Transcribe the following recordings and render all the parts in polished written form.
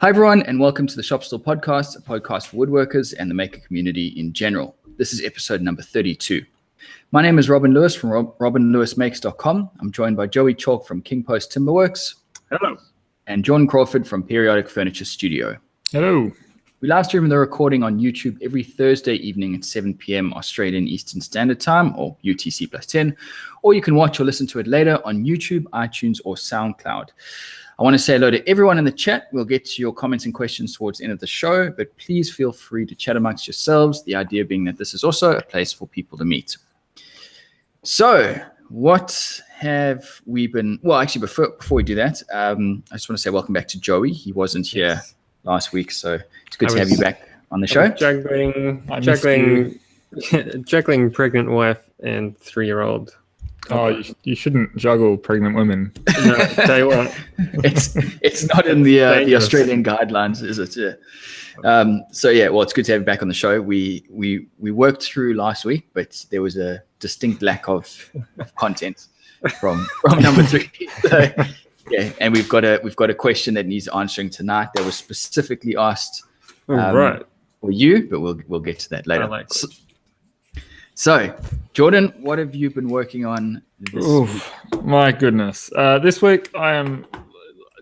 Hi, everyone, and welcome to the Shop Stool podcast, a podcast for woodworkers and the maker community in general. This is episode number 32. My name is Robin Lewis from robinlewismakes.com. I'm joined by Joey Chalk from King Post Timberworks. Hello. And John Crawford from Periodic Furniture Studio. Hello. We live stream the recording on YouTube every Thursday evening at 7 p.m. Australian Eastern Standard Time, or UTC plus 10, or you can watch or listen to it later on YouTube, iTunes, or SoundCloud. I want to say hello to everyone in the chat. We'll get to your comments and questions towards the end of the show, but please feel free to chat amongst yourselves, the idea being that this is also a place for people to meet. So what have we been, well, actually, before we do that, I just want to say welcome back to Joey. He wasn't here last week, so it's good to have you back on the show. Juggling pregnant wife and 3-year-old. Oh, you shouldn't juggle pregnant women. No, tell you what. It's not in the Australian guidelines, is it? Yeah. So yeah, well, it's good to have you back on the show. We worked through last week, but there was a distinct lack of content from number 3. So, yeah, and we've got a question that needs answering tonight that was specifically asked right for you, but we'll get to that later. So, Jordan, what have you been working on this week? My goodness. This week I am,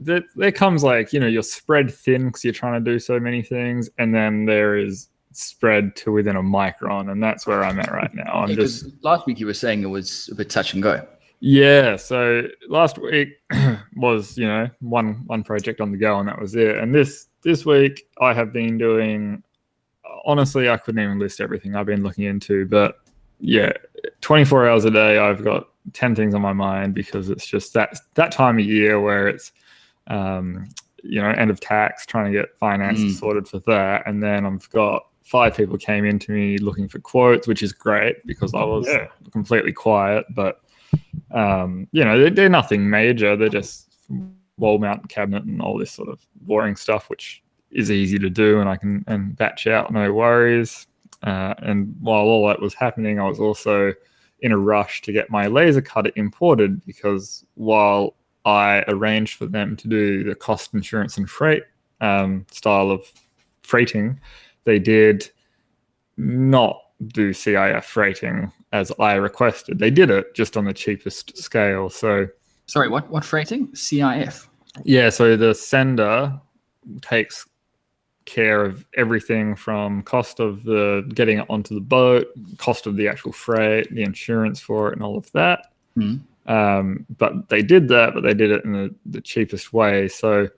there comes you're spread thin because you're trying to do so many things, and then there is spread to within a micron, and that's where I'm at right now. Last week you were saying it was a bit touch and go. Yeah, so last week was, one project on the go, and that was it. And this week I have been doing, honestly, I couldn't even list everything I've been looking into, but yeah, 24 hours a day, I've got 10 things on my mind, because it's just that time of year where it's, end of tax, trying to get finances sorted for that. And then I've got 5 people came into me looking for quotes, which is great because I was completely quiet, but they're nothing major. They're just wall mount cabinet and all this sort of boring stuff, which is easy to do, and I can batch out, no worries. And while all that was happening, I was also in a rush to get my laser cutter imported, because while I arranged for them to do the cost, insurance, and freight style of freighting, they did not do CIF freighting as I requested. They did it just on the cheapest scale. So, sorry, what freighting? CIF? Yeah, so the sender takes care of everything from cost of the getting it onto the boat, cost of the actual freight, the insurance for it, and all of that. But they did that, but they did it in the cheapest way. So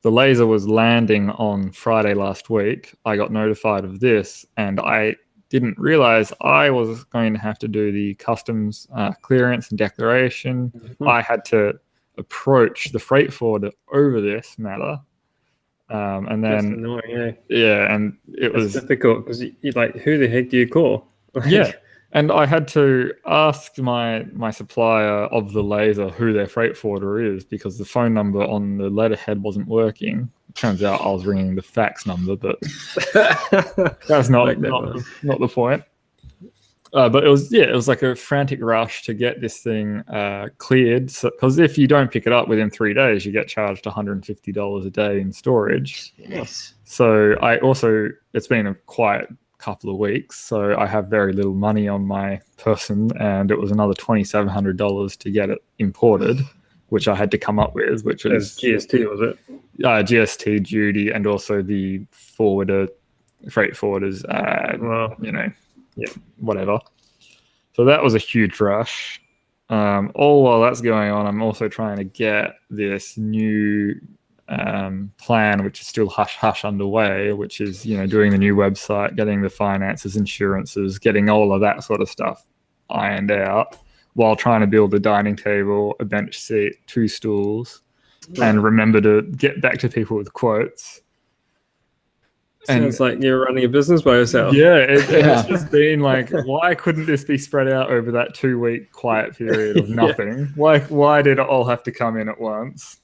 the laser was landing on Friday last week. I got notified of this, and I didn't realize I was going to have to do the customs clearance and declaration. I had to approach the freight forwarder over this matter. And then, that's annoying, and it was difficult because you're like, who the heck do you call? Yeah, and I had to ask my supplier of the laser who their freight forwarder is, because the phone number on the letterhead wasn't working. Turns out I was ringing the fax number, but that's not the point. But it was like a frantic rush to get this thing cleared, because if you don't pick it up within 3 days, you get charged $150 a day in storage. Yes. So it's been a quiet couple of weeks, so I have very little money on my person, and it was another $2,700 to get it imported, which I had to come up with, which was GST, was it? GST duty, and also the freight forwarders, whatever. So that was a huge rush. All while that's going on, I'm also trying to get this new plan, which is still hush underway, which is, doing the new website, getting the finances, insurances, getting all of that sort of stuff ironed out, while trying to build a dining table, a bench seat, 2 stools, and remember to get back to people with quotes. Sounds like you're running a business by yourself. Yeah, it's just been like, why couldn't this be spread out over that 2-week quiet period of nothing? Why did it all have to come in at once?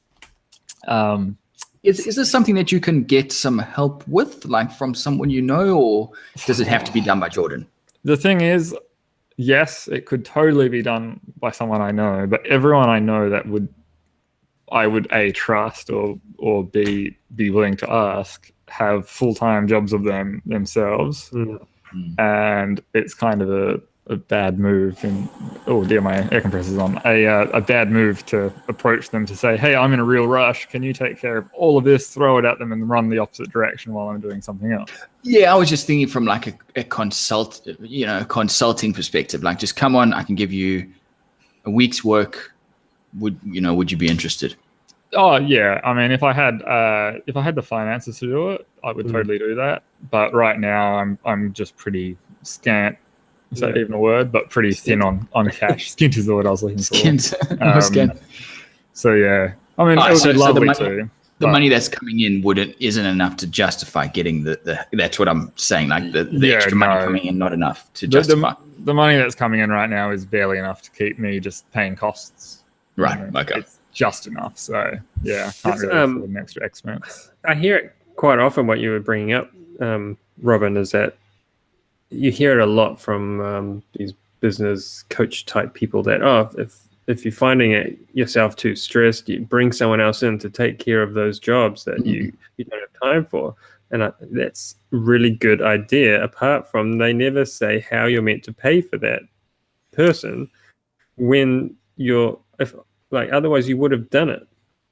Is this something that you can get some help with, like from someone you know, or does it have to be done by Jordan? The thing is, yes, it could totally be done by someone I know, but everyone I know that I would A, trust, or B, be willing to ask have full-time jobs of themselves. And it's kind of a bad move. And oh dear, my air compressor's on. A bad move to approach them to say, hey, I'm in a real rush. Can you take care of all of this, throw it at them, and run the opposite direction while I'm doing something else? Yeah, I was just thinking from like a consulting perspective. Like, just come on, I can give you a week's work. Would you be interested? Oh yeah, I mean, if I had the finances to do it, I would totally do that. But right now, I'm just pretty scant. Is that even a word? But pretty thin on cash. Skint is the word I was looking for. Skint. So yeah, I mean, it would be lovely too. The money that's coming in isn't enough to justify getting the that's what I'm saying. Like the extra money coming in, not enough to justify. The money that's coming in right now is barely enough to keep me just paying costs. Right. Okay. It's just enough. So yeah, can't really afford an extra expense. I hear it quite often. What you were bringing up, Robin, is that you hear it a lot from these business coach type people that if you're finding it yourself too stressed, you bring someone else in to take care of those jobs that you don't have time for. And that's a really good idea, apart from they never say how you're meant to pay for that person when otherwise you would have done it.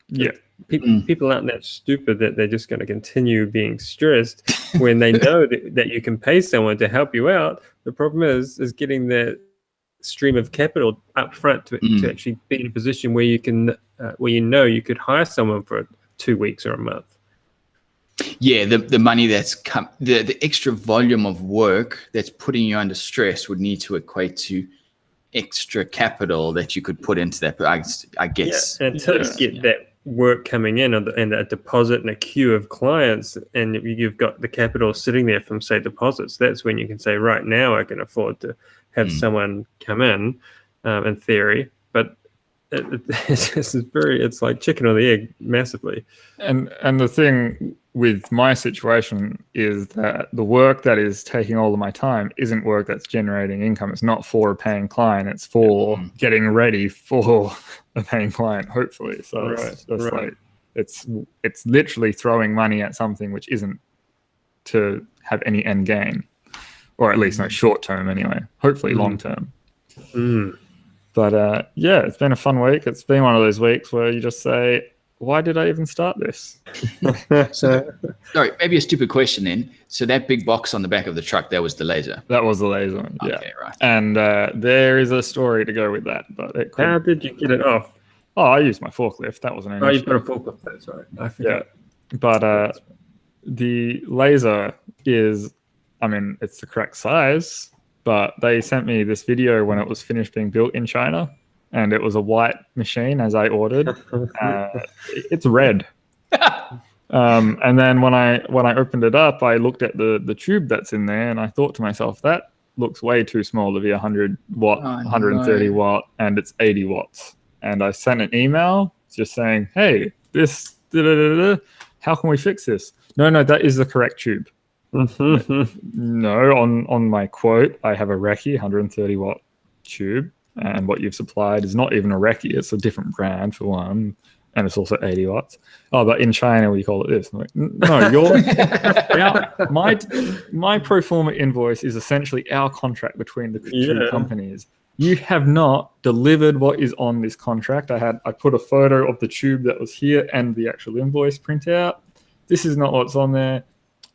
Yeah. People aren't that stupid that they're just going to continue being stressed when they know that you can pay someone to help you out. The problem is getting that stream of capital up front to actually be in a position where you can you could hire someone for 2 weeks or a month. Yeah, the money that's the extra volume of work that's putting you under stress would need to equate to extra capital that you could put into that. But I guess until you get that work coming in and a deposit and a queue of clients, and you've got the capital sitting there from, say, deposits, that's when you can say, right now I can afford to have someone come in theory. But it's like chicken or the egg massively. And the thing with my situation is that the work that is taking all of my time isn't work that's generating income. It's not for a paying client. It's for getting ready for a paying client, hopefully. So like it's literally throwing money at something which isn't to have any end gain, or at least not short term anyway. Hopefully long term. But yeah, it's been a fun week. It's been one of those weeks where you just say, why did I even start this? So, sorry, maybe a stupid question then. So that big box on the back of the truck, that was the laser? That was the laser, yeah. Okay, right. And there is a story to go with that. But how did you get it off? Oh, I used my forklift. That wasn't an issue. You put a forklift there, sorry. I forgot. Yeah. But the laser is, I mean, it's the correct size, but they sent me this video when it was finished being built in China. And it was a white machine as I ordered. It's red. And then when I opened it up, I looked at the tube that's in there, and I thought to myself, that looks way too small to be 100 watt, 130 watt, and it's 80 watts. And I sent an email just saying, hey, this, how can we fix this? No, that is the correct tube. No, on my quote, I have a Recce 130 watt tube. And what you've supplied is not even a Recce. It's a different brand for one. And it's also 80 watts. Oh, but in China, we call it this. I'm like, no, my pro forma invoice is essentially our contract between the two companies. You have not delivered what is on this contract. I put a photo of the tube that was here and the actual invoice printout. This is not what's on there.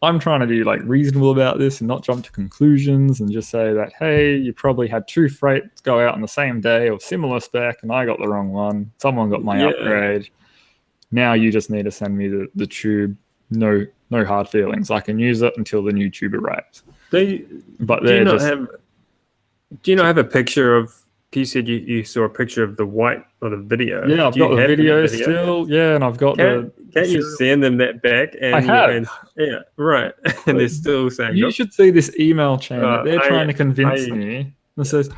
I'm trying to be like reasonable about this and not jump to conclusions and just say that, hey, you probably had 2 freights go out on the same day of similar spec and I got the wrong one. Someone got my upgrade. Now you just need to send me the tube. No hard feelings. I can use it until the new tube arrives. Do you not have a picture of? You said you saw a picture of the white or the video. Yeah, I've got the video still. Yeah, and I've got Can't you send them that back? And I have. Yeah, right. And they're still saying, you should see this email chain that they're trying to convince me. It says,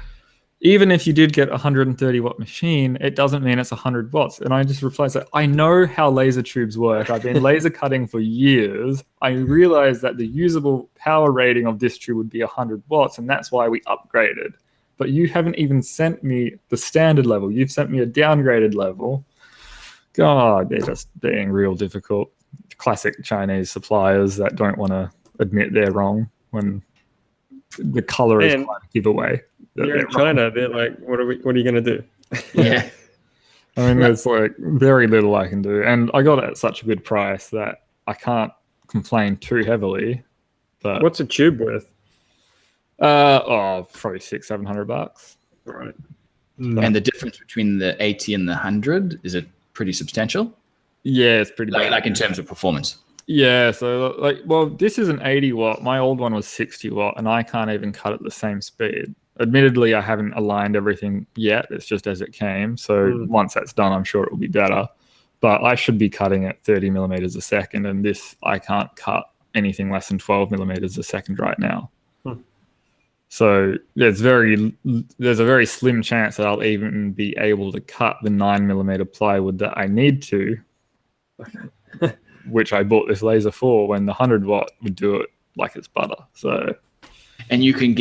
even if you did get a 130 watt machine, it doesn't mean it's 100 watts. And I just replied, I know how laser tubes work. I've been laser cutting for years. I realized that the usable power rating of this tube would be 100 watts, and that's why we upgraded. But you haven't even sent me the standard level. You've sent me a downgraded level. God, they're just being real difficult. classic Chinese suppliers that don't want to admit they're wrong when the color is And quite a giveaway. You're in China. They're like, what are you going to do? Yeah. I mean, there's like very little I can do, and I got it at such a good price that I can't complain too heavily. But What's a tube worth? probably $600-700. Right. And the difference between the 80 and the 100, is it pretty substantial? Yeah, it's pretty bad. Like in terms of performance. Yeah, so like, well, this is an 80 watt. My old one was 60 watt, and I can't even cut at the same speed. Admittedly, I haven't aligned everything yet. It's just as it came. So once that's done, I'm sure it will be better. But I should be cutting at 30 millimeters a second, and this I can't cut anything less than 12 millimeters a second right now. So there's a very slim chance that I'll even be able to cut the 9 millimeter plywood that I need to, which I bought this laser for, when the 100 watt would do it like it's butter. So, and you can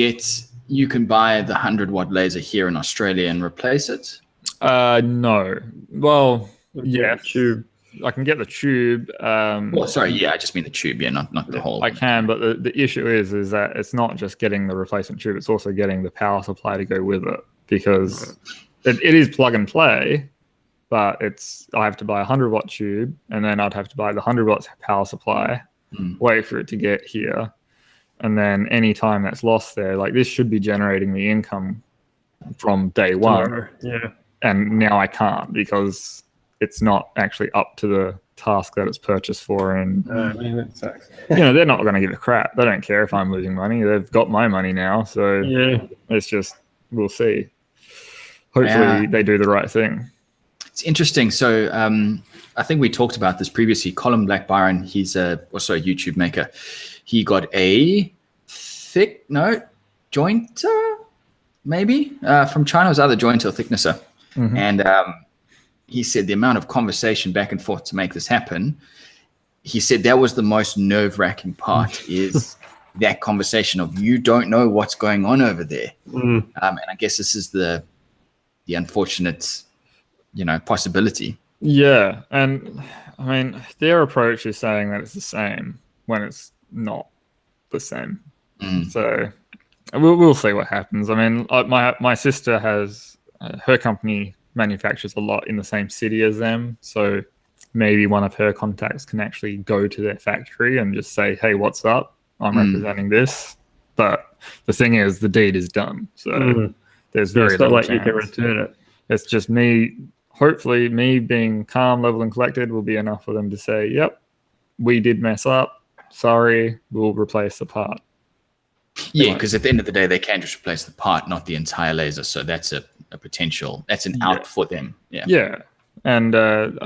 buy the 100 watt laser here in Australia and replace it? No. Well, yeah, tube. I can get the tube. Well, sorry, yeah, I just mean the tube, yeah, not the whole. I can, but the issue is that it's not just getting the replacement tube; it's also getting the power supply to go with it, because it is plug and play, but I have to buy a 100 watt tube, and then I'd have to buy the 100 watts power supply, wait for it to get here, and then any time that's lost there, like this should be generating the income from day one. Yeah, and now I can't because it's not actually up to the task that it's purchased for. And that sucks. they're not going to give a crap. They don't care if I'm losing money. They've got my money now. So it's just, we'll see. Hopefully they do the right thing. It's interesting. So I think we talked about this previously. Colin Black Byron, he's also a YouTube maker. He got a jointer, maybe, from China. It was either jointer or thicknesser. And he said the amount of conversation back and forth to make this happen, he said that was the most nerve-wracking part, is that conversation of you don't know what's going on over there. And I guess this is the unfortunate, possibility. Yeah. And I mean, their approach is saying that it's the same when it's not the same. So we'll see what happens. I mean, my sister has her company manufactures a lot in the same city as them, so maybe one of her contacts can actually go to their factory and just say, hey, what's up, I'm representing this. But the thing is, the deed is done, so there's very little chance. You can return it. It's just me, hopefully me being calm, level and collected will be enough for them to say, yep, we did mess up, sorry, we'll replace the part. Yeah, because at the end of the day, they can just replace the part, not the entire laser. So that's a potential. That's an out for them. Yeah. Yeah. And the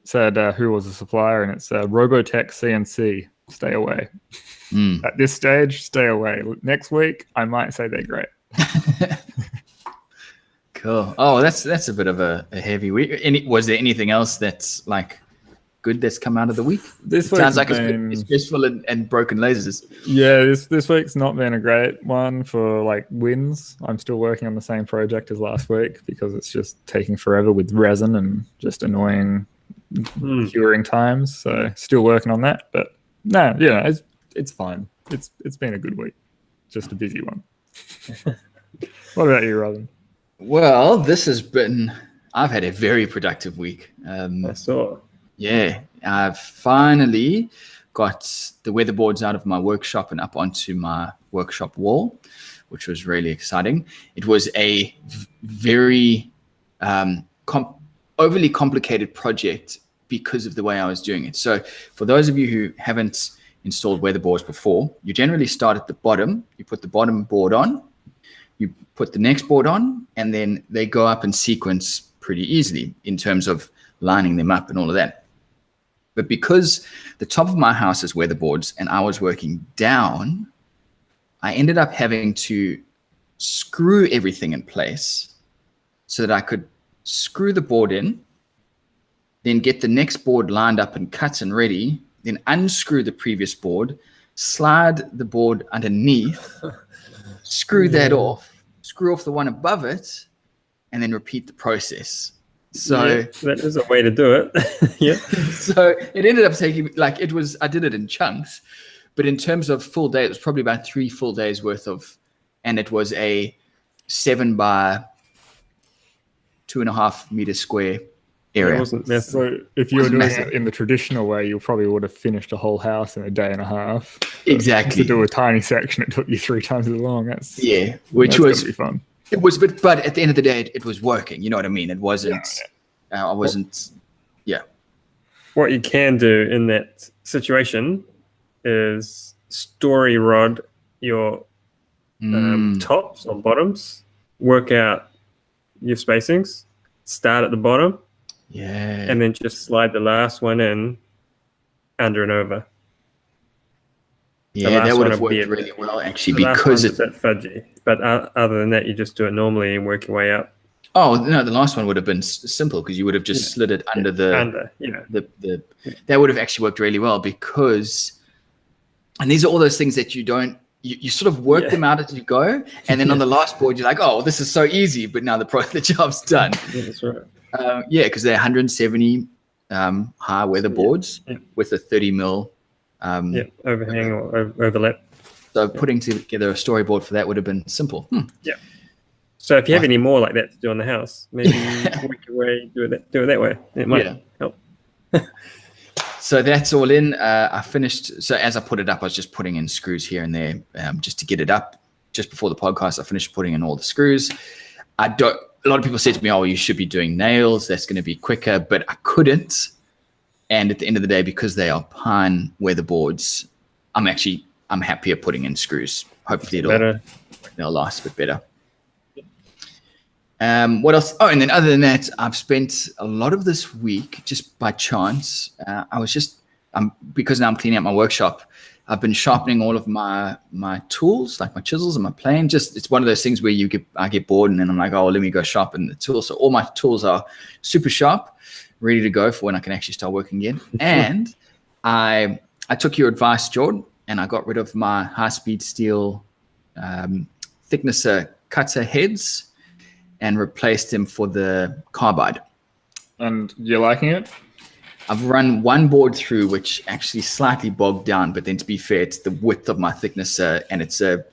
said who was the supplier, and it's Robotech CNC. Stay away. At this stage, stay away. Next week, I might say they're great. Cool. Oh, that's a bit of a heavy week. Was there anything else that's like good that's come out of the week? This sounds like it's stressful and broken lasers. Yeah, this week's not been a great one for like wins. I'm still working on the same project as last week because it's just taking forever with resin and just annoying curing times. So still working on that, but no, it's fine. It's been a good week, just a busy one. What about you, Robin? Well, I've had a very productive week. I saw. Yeah, I've finally got the weatherboards out of my workshop and up onto my workshop wall, which was really exciting. It was a very overly complicated project because of the way I was doing it. So for those of you who haven't installed weatherboards before, you generally start at the bottom. You put the bottom board on, you put the next board on, and then they go up in sequence pretty easily in terms of lining them up and all of that. But because the top of my house is weatherboards and I was working down, I ended up having to screw everything in place so that I could screw the board in, then get the next board lined up and cut and ready, then unscrew the previous board, slide the board underneath, screw that off, screw off the one above it, and then repeat the process. So that is a way to do it. Yeah. So it ended up taking like I did it in chunks, but in terms of full day, it was probably about 3 full days worth of, and it was a 7 by 2.5 meter square area. It wasn't massive. So if you were doing massive. it in the traditional way, you probably would have finished a whole house in a day and a half. Exactly. To do a tiny section, it took you 3 times as long. That's which was gonna be fun. It was, but at the end of the day, it was working. You know what I mean? It wasn't. I wasn't. Yeah. What you can do in that situation is story rod your tops or bottoms, work out your spacings, start at the bottom, and then just slide the last one in under and over. Yeah, that would have worked really well, actually, because it's a bit fudgy. But other than that, you just do it normally and work your way up. Oh no, the last one would have been simple because you would have just slid it under the that would have actually worked really well because, and these are all those things that you don't. You sort of work them out as you go, and then on the last board, you're like, "Oh, this is so easy," but now the job's done. Yeah, that's right. Because they're 170 high weather boards with a 30 mil overhang or overlap. So putting together a storyboard for that would have been simple. Yeah. So if you have any more like that to do on the house, maybe work your way, do it that way. It might help. So that's all in. I finished. So as I put it up, I was just putting in screws here and there just to get it up. Just before the podcast, I finished putting in all the screws. A lot of people say to me, "Oh, you should be doing nails. That's going to be quicker," but I couldn't. And at the end of the day, because they are pine weatherboards, I'm happier putting in screws. Hopefully they'll last a bit better. What else? Oh, and then other than that, I've spent a lot of this week just by chance. Because now I'm cleaning up my workshop, I've been sharpening all of my tools, like my chisels and my plane. It's one of those things where I get bored and then I'm like, oh, let me go sharpen the tools. So all my tools are super sharp, ready to go for when I can actually start working again. And I took your advice, Jordan, and I got rid of my high-speed steel thicknesser cutter heads and replaced them for the carbide. And you're liking it? I've run one board through, which actually slightly bogged down, but then to be fair, it's the width of my thicknesser, and it's a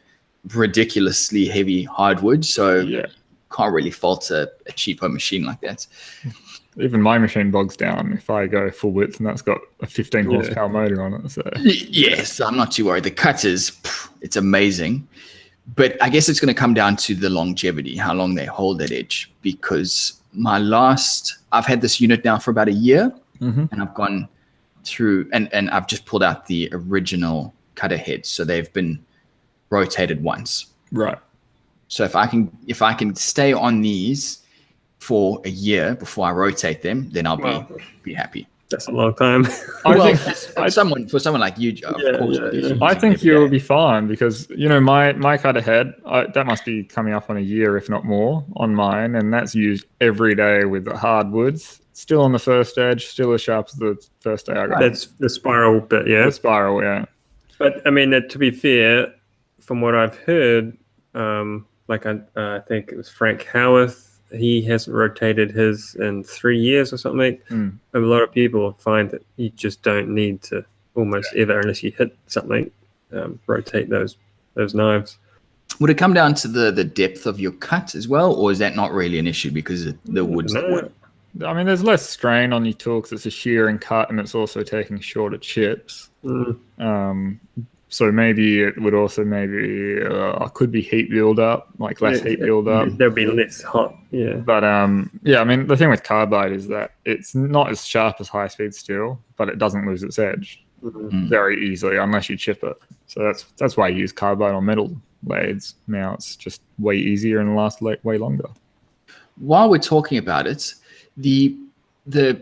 ridiculously heavy hardwood, so can't really fault a cheaper machine like that. Even my machine bogs down if I go full width, and that's got a 15 horsepower motor on it. So yes, I'm not too worried. The cutters, it's amazing. But I guess it's going to come down to the longevity, how long they hold that edge. Because I've had this unit now for about a year, and I've gone through, and I've just pulled out the original cutter heads. So they've been rotated once. Right. So if I can stay on these for a year before I rotate them, then I'll be happy. That's a long time. For someone like you, of course. I think you'll be fine because my cutter head that must be coming up on a year, if not more, on mine, and that's used every day with the hardwoods. Still on the first edge, still as sharp as the first day I got. That's the spiral bit, yeah. The spiral, yeah. But I mean, to be fair, from what I've heard, I think it was Frank Howarth. He hasn't rotated his in 3 years or something. A lot of people find that you just don't need to almost ever, unless you hit something, rotate those knives. Would it come down to the depth of your cut as well, or is that not really an issue because the wood's the wood? I mean, there's less strain on your tool because it's a shear and cut, and it's also taking shorter chips. So maybe it would also could be heat build up, like less heat build up. There'll be less hot, But I mean, the thing with carbide is that it's not as sharp as high speed steel, but it doesn't lose its edge very easily unless you chip it. So that's why I use carbide on metal lathes. Now it's just way easier and lasts way longer. While we're talking about it,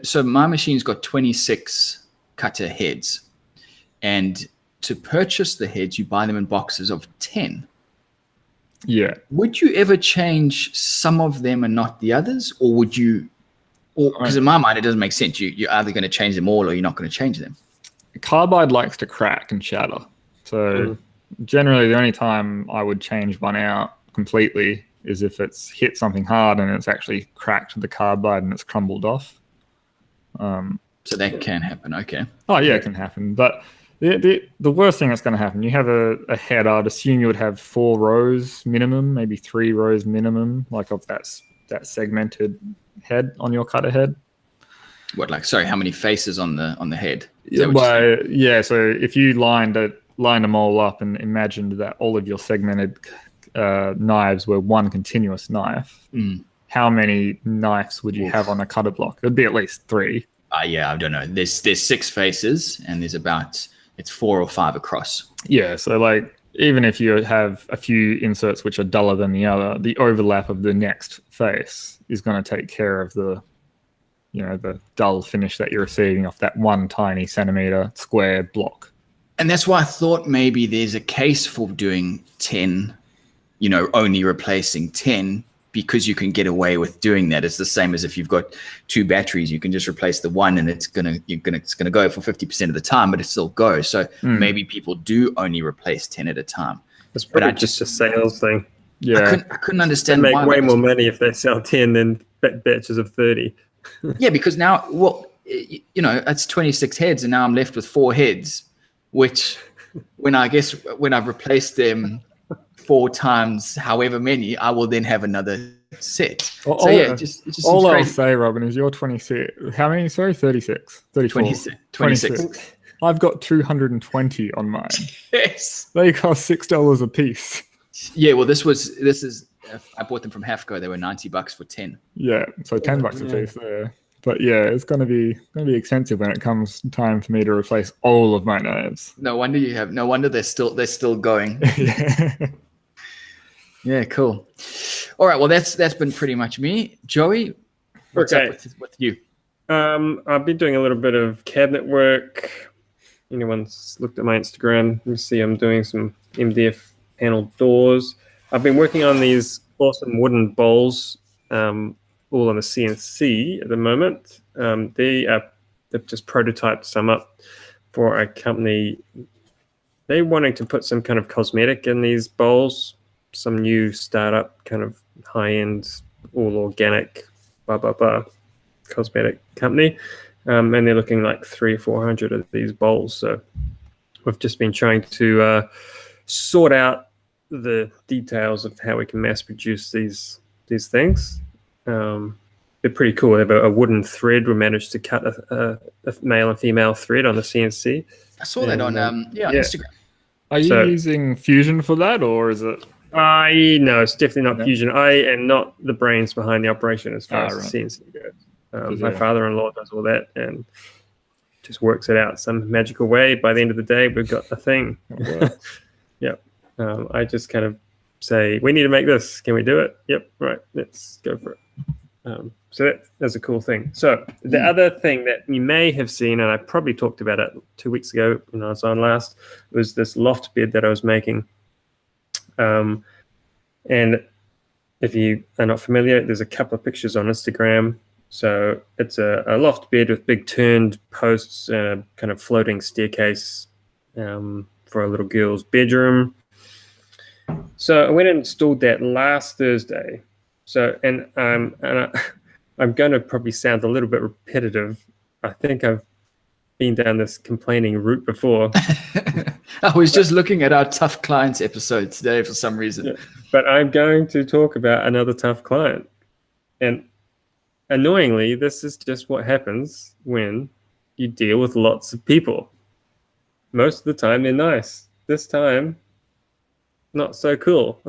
so my machine's got 26 cutter heads, and to purchase the heads, you buy them in boxes of 10. Yeah. Would you ever change some of them and not the others? Or would you, because in my mind, it doesn't make sense. You're either going to change them all or you're not going to change them. Carbide likes to crack and shatter. So generally the only time I would change one out completely is if it's hit something hard and it's actually cracked the carbide and it's crumbled off. So that can happen. Okay. Oh yeah, it can happen. But the worst thing that's going to happen, you have a head. I'd assume you would have 4 rows minimum, maybe 3 rows minimum, like of that segmented head on your cutter head. What, like, sorry, how many faces on the head? Yeah. So if you lined them all up and imagined that all of your segmented knives were one continuous knife, how many knives would you have on a cutter block? It'd be at least 3. Yeah, I don't know. There's 6 faces, and there's it's 4 or 5 across. Yeah, so like even if you have a few inserts which are duller than the other, the overlap of the next face is going to take care of the dull finish that you're receiving off that one tiny centimeter square block. And that's why I thought maybe there's a case for doing 10, only replacing 10, because you can get away with doing that. It's the same as if you've got 2 batteries, you can just replace the one and it's gonna go for 50% of the time, but it still goes. So maybe people do only replace 10 at a time. It's probably just a sales thing. Yeah, I couldn't understand they make why. way more money if they sell 10 than batches of 30. Yeah, because now, it's 26 heads, and now I'm left with 4 heads, which when I've replaced them 4 times, however many, I will then have another set. It just seems all I'll crazy. say, Robin, is you're 26. How many? Sorry, 36. 34. 26. I've got 220 on mine. Yes. They cost $6 a piece. Yeah, well, this is. I bought them from Hafco. They were $90 for 10. Yeah, so $10 a piece there. But yeah, it's gonna be expensive when it comes time for me to replace all of my knives. No wonder they're still going. Yeah, cool. All right, well that's been pretty much me. Joey, what's up with you? I've been doing a little bit of cabinet work. Anyone's looked at my Instagram, you see I'm doing some MDF panel doors. I've been working on these awesome wooden bowls, all on the CNC at the moment. They've just prototyped some up for a company. They're wanting to put some kind of cosmetic in these bowls, some new startup kind of high-end, all organic, cosmetic company. And they're looking like 300 or 400 of these bowls. So we've just been trying to sort out the details of how we can mass produce these things. They're pretty cool. They have a wooden thread. We managed to cut a male and female thread on the CNC. I saw that on Instagram. Are you using Fusion for that, or is it? No, it's definitely not Fusion. I am not the brains behind the operation as far as the CNC goes. My father-in-law does all that and just works it out some magical way. By the end of the day, we've got a thing. Yeah. I just kind of say, we need to make this. Can we do it? Yep. Right. Let's go for it. So that's a cool thing. So the other thing that you may have seen, and I probably talked about it 2 weeks ago when I was on last, was this loft bed that I was making. And if you are not familiar, there's a couple of pictures on Instagram. So it's a loft bed with big turned posts and a kind of floating staircase for a little girl's bedroom. So I went and installed that last Thursday. So, and I'm going to probably sound a little bit repetitive. I think I've been down this complaining route before. I was just looking at our tough clients episode today for some reason. Yeah, but I'm going to talk about another tough client. And annoyingly, this is just what happens when you deal with lots of people. Most of the time, they're nice. This time, not so cool.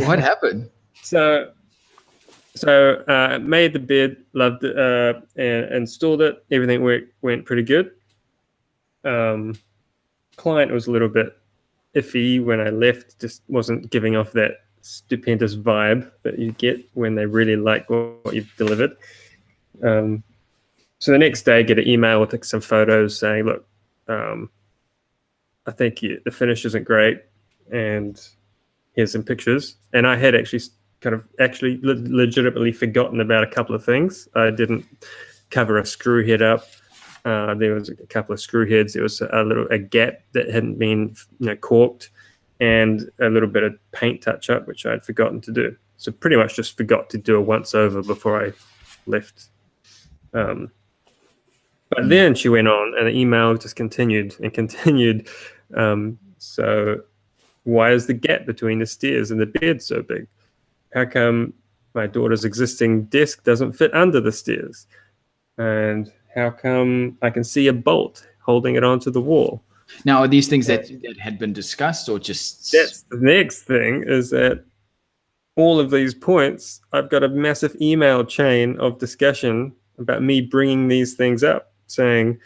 What happened? So made the bed, loved it, and installed it. Everything went pretty good. Client was a little bit iffy when I left, just wasn't giving off that stupendous vibe that you get when they really like what you've delivered. So the next day, I get an email with some photos saying, look, I think the finish isn't great, and here's some pictures. And I had actually legitimately forgotten about a couple of things. I didn't cover a screw head up. There was a couple of screw heads. There was a gap that hadn't been corked, and a little bit of paint touch up, which I'd forgotten to do. So pretty much just forgot to do a once over before I left. But then she went on, and the email just continued and continued. So why is the gap between the stairs and the bed so big? How come my daughter's existing desk doesn't fit under the stairs? And how come I can see a bolt holding it onto the wall? Now, are these things that had been discussed, or just... That's the next thing, is that all of these points, I've got a massive email chain of discussion about me bringing these things up, saying,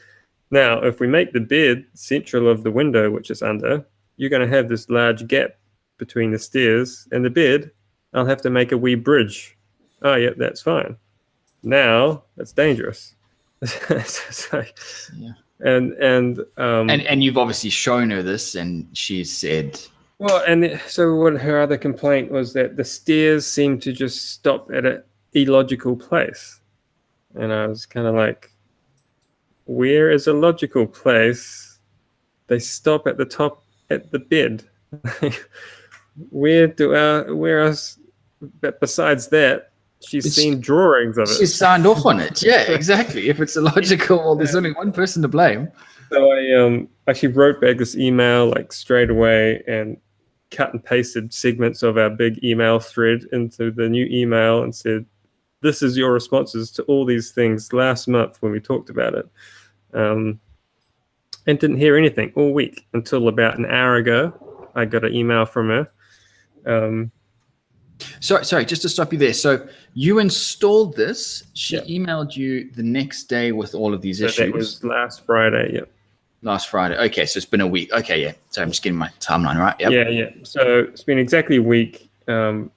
now, if we make the bed central of the window, which is under, you're going to have this large gap between the stairs and the bed. I'll have to make a wee bridge. Oh, yeah, that's fine. Now, that's dangerous. Yeah. And you've obviously shown her this, and she said... Well, and so what her other complaint was that the stairs seemed to just stop at an illogical place. And I was kind of like, where is a logical place? They stop at the top at the bed. where else? But besides that, she's seen drawings of it. She's signed off on it. Yeah, exactly. If it's illogical, well, there's only one person to blame. So I actually wrote back this email like straight away and cut and pasted segments of our big email thread into the new email and said, this is your responses to all these things last month when we talked about it. And didn't hear anything all week until about an hour ago. I got an email from her. Sorry, just to stop you there. So you installed this. She emailed you the next day with all of these issues. That was last Friday, yeah. Last Friday. Okay, so it's been a week. Okay, yeah. So I'm just getting my timeline right. Yep. Yeah. So it's been exactly a week. So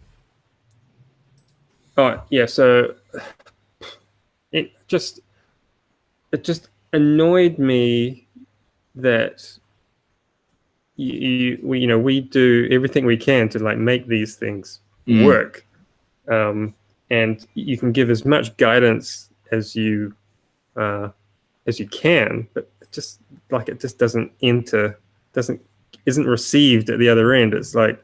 it just annoyed me that we do everything we can to like make these things work, and you can give as much guidance as you can, but it just isn't received at the other end. It's like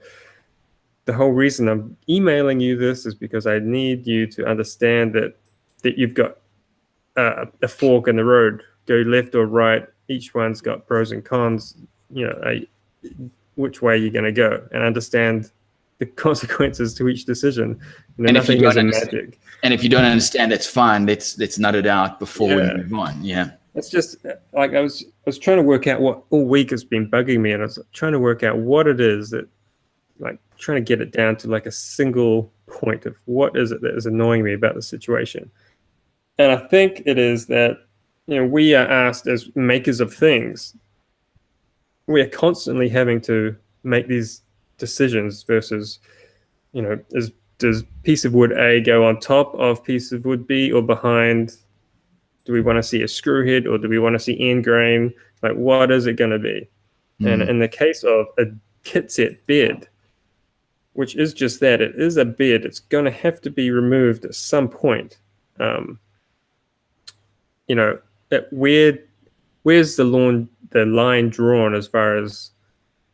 the whole reason I'm emailing you this is because I need you to understand that you've got a fork in the road. Go left or right. Each one's got pros and cons. Which way you're going to go, and understand the consequences to each decision. And nothing is magic. And if you don't understand, that's fine. Let's nut it out before we move on. Yeah. It's just like I was trying to work out what all week has been bugging me, and I was trying to work out what it is that, like, trying to get it down to like a single point of what is it that is annoying me about the situation. And I think it is that, we are asked as makers of things, we are constantly having to make these decisions versus, does piece of wood A go on top of piece of wood B or behind? Do we want to see a screw head or do we want to see end grain? Like, what is it going to be? And in the case of a kit set bed, which is just that, it is a bed, it's going to have to be removed at some point. Where's the line drawn as far as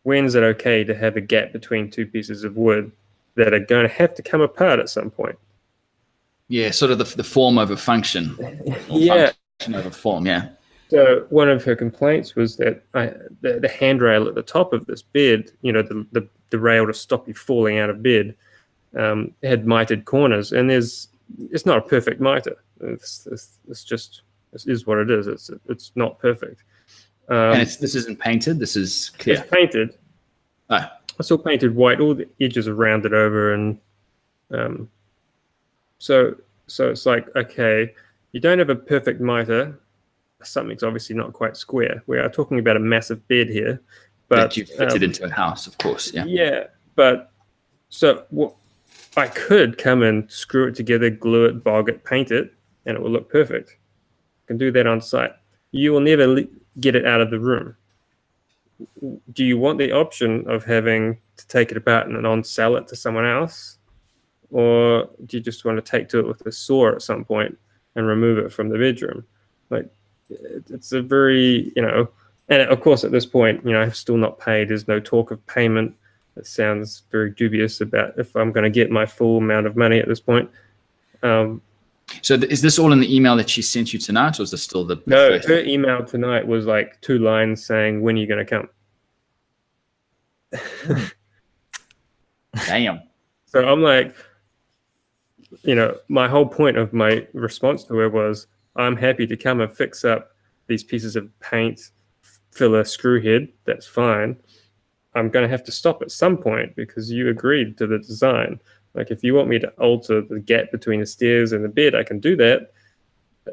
when is it okay to have a gap between two pieces of wood that are going to have to come apart at some point? Yeah, sort of the form over function. Function over form, yeah. So one of her complaints was that the handrail at the top of this bed, the rail to stop you falling out of bed, had mitered corners, and it's not a perfect miter. This is what it is. It's not perfect. And this isn't painted. This is clear. It's painted. Oh. It's all painted white. All the edges are rounded over, and so it's like, okay, you don't have a perfect miter. Something's obviously not quite square. We are talking about a massive bed here, but you fitted into a house, of course. Yeah. Yeah, but so I could come and screw it together, glue it, bog it, paint it, and it will look perfect. I can do that on site. You will never get it out of the room. Do you want the option of having to take it apart and then on-sell it to someone else? Or do you just want to take to it with a saw at some point and remove it from the bedroom? Like, it's a very, and of course at this point, I've still not paid. There's no talk of payment. It sounds very dubious about if I'm going to get my full amount of money at this point. So is this all in the email that she sent you tonight, or is this still the No, first? her email tonight was like 2 lines saying, when are you going to come? Damn. So I'm like, my whole point of my response to her was, I'm happy to come and fix up these pieces of paint, fill a screw head. That's fine. I'm going to have to stop at some point because you agreed to the design. Like, if you want me to alter the gap between the stairs and the bed, I can do that.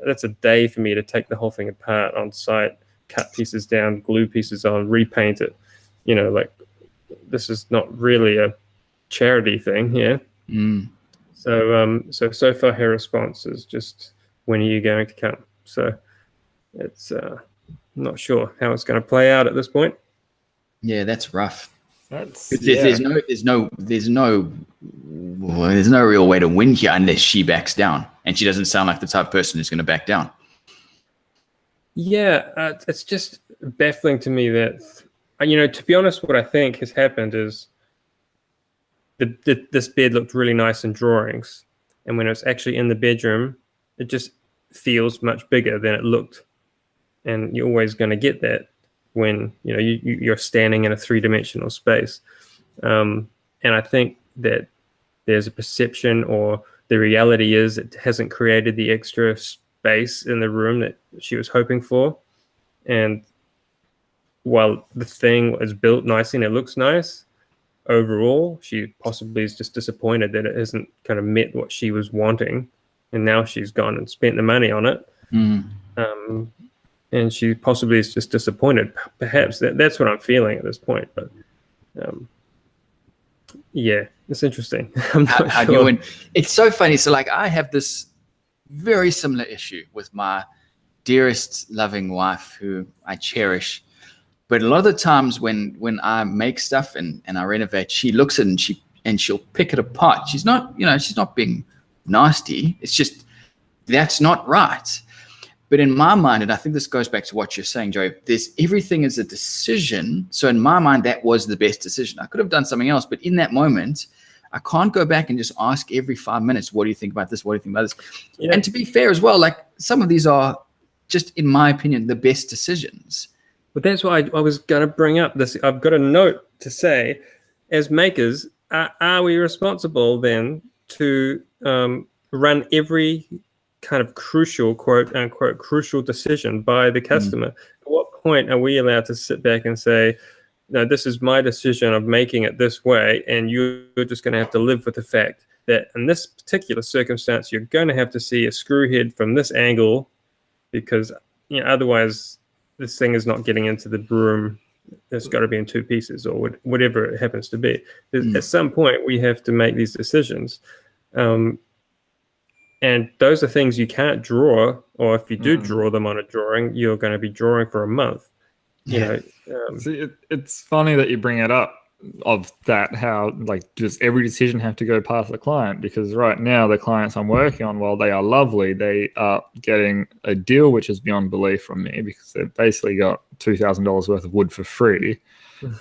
That's a day for me to take the whole thing apart on site, cut pieces down, glue pieces on, repaint it. This is not really a charity thing here. So far her response is just, when are you going to come? So it's not sure how it's going to play out at this point. Yeah, that's rough. There's There's no real way to win here unless she backs down, and she doesn't sound like the type of person who's going to back down. Yeah, it's just baffling to me that, to be honest, what I think has happened is this bed looked really nice in drawings, and when it's actually in the bedroom, it just feels much bigger than it looked. And you're always going to get that when you're standing in a 3-dimensional space. And I think that there's a perception, or the reality is it hasn't created the extra space in the room that she was hoping for. And while the thing is built nicely and it looks nice, overall, she possibly is just disappointed that it hasn't kind of met what she was wanting. And now she's gone and spent the money on it. And she possibly is just disappointed. Perhaps that's what I'm feeling at this point. But yeah, it's interesting. I'm not sure. It's so funny. So I have this very similar issue with my dearest loving wife, who I cherish. But a lot of the times when I make stuff and I renovate, she looks at it and she'll pick it apart. She's not, she's not being nasty. It's just, that's not right. But in my mind, and I think this goes back to what you're saying, Joey, everything is a decision. So in my mind, that was the best decision. I could have done something else, but in that moment, I can't go back and just ask every 5 minutes, what do you think about this? What do you think about this? Yeah. And to be fair as well, some of these are just, in my opinion, the best decisions. But that's why I was going to bring up this. I've got a note to say, as makers, are we responsible then to run every kind of crucial, quote unquote, crucial decision by the customer? At what point are we allowed to sit back and say, no, this is my decision of making it this way, and you're just going to have to live with the fact that in this particular circumstance, you're going to have to see a screw head from this angle, because otherwise this thing is not getting into the room. It's got to be in 2 pieces, or whatever it happens to be. At some point, we have to make these decisions. And those are things you can't draw, or if you do draw them on a drawing, you're going to be drawing for a month. See, it's funny that you bring it up, of that, how does every decision have to go past the client? Because right now the clients I'm working on, while they are lovely, they are getting a deal which is beyond belief from me, because they've basically got $2,000 worth of wood for free.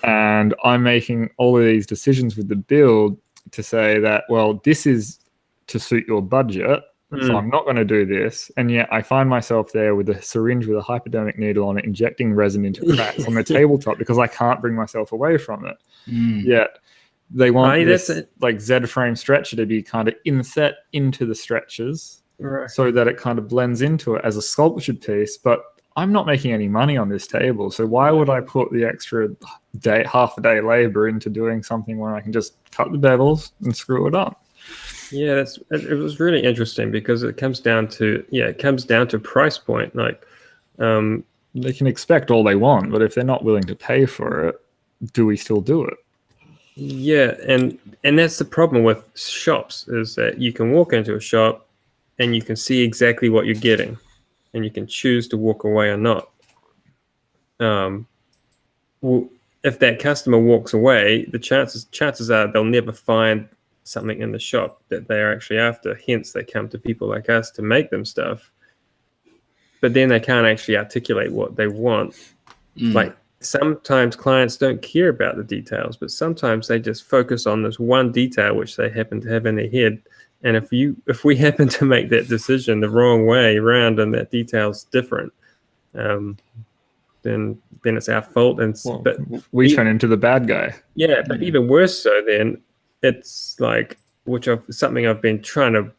And I'm making all of these decisions with the build to say that, well, this is to suit your budget, so I'm not going to do this. And yet I find myself there with a syringe with a hypodermic needle on it, injecting resin into cracks on the tabletop, because I can't bring myself away from it. Yet they want this Z-frame stretcher to be kind of inset into the stretchers, so that it kind of blends into it as a sculptured piece. But I'm not making any money on this table, so why would I put the extra half a day labor into doing something where I can just cut the bevels and screw it up? Yeah, it was really interesting, because it comes down to price point. They can expect all they want, but if they're not willing to pay for it, do we still do it? Yeah, and that's the problem with shops, is that you can walk into a shop and you can see exactly what you're getting, and you can choose to walk away or not. If that customer walks away, the chances are they'll never find something in the shop that they're actually after. Hence, they come to people like us to make them stuff. But then they can't actually articulate what they want. sometimes clients don't care about the details, but sometimes they just focus on this one detail which they happen to have in their head. And if we happen to make that decision the wrong way around and that detail's different, then it's our fault. And but we turn into the bad guy. Yeah, but even worse so, then it's like, something I've been trying to